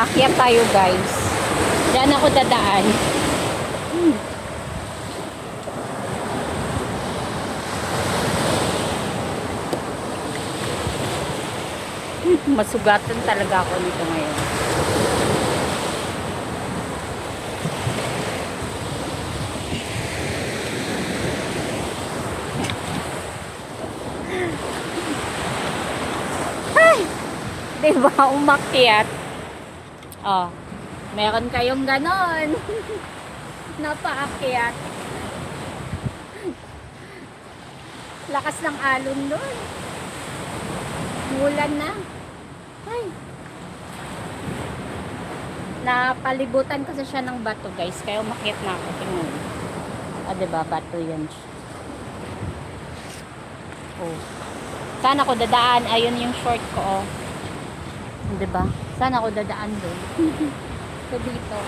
Aakyat tayo guys. Diyan ako dadaan. Masugatan talaga ako nito ngayon. Ay! Diba umakyat? Oh, meron kayong ganon. Napaakyat. Lakas ng alon doon. Mulan na. Ay. Napalibutan kasi siya ng bato guys. Kaya umakyat na ako. Tingnan. Ah, diba? Bato yan siya. Oh. Saan ako dadaan? Ayun yung short ko. Oh. Diba? Saan ako dadaan doon? So dito.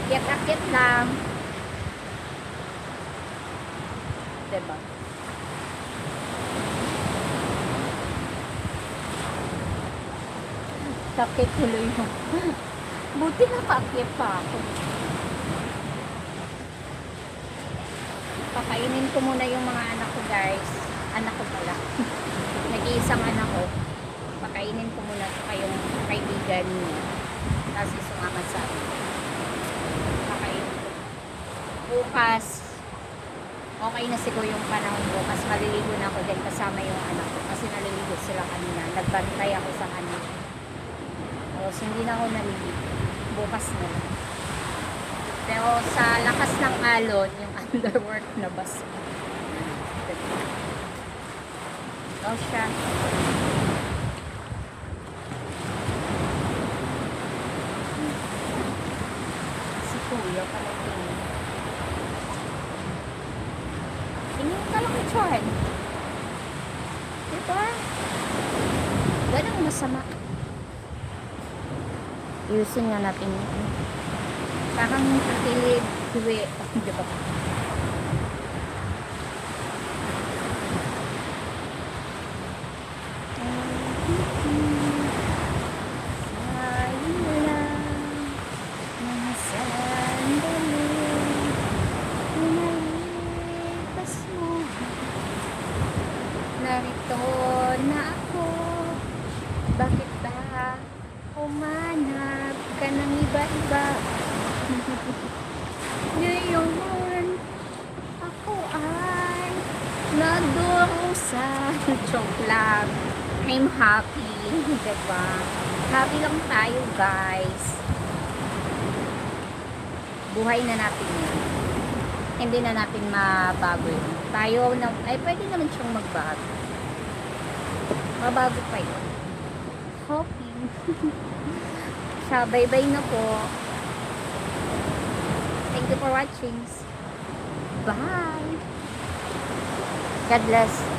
Akyat-akyat lang. Diba? Sakit tuloy mo. Buti na paakyat pa ako. Pakainin ko muna yung mga anak ko guys. Anak ko pala. Nag-iisang anak ko. Pakainin ko muna sa yung kaibigan niya. Tapos sumama sa akin. Pakainin ko. Bukas, okay na siguro yung panahon bukas. Maliligo na ako din kasama yung anak ko. Kasi naliligo sila kanina. Nagbantay ako sa kanila. Tapos hindi na ako naliligo. Bukas na lang. Pero sa lakas ng alon, yung underworld na basa. Oh, siya. Si Kuya pala yun. Tingin ka lang itsyon. Diba? Ganang masama. Ayusin nga natin yun. Parang kakilid. Diba? Narito na ako. Bakit ba umanap ka ng iba-iba? Ngayon ako ay nadurusa. Joke lang. I'm happy. Diba? Happy lang tayo guys. Buhay na natin yan. Hindi na natin mabago yun. Tayo na, ay pwede naman siyang magbago. Mabago pa yun. Hoping. Siya, bye-bye na po. Thank you for watching. Bye. God bless.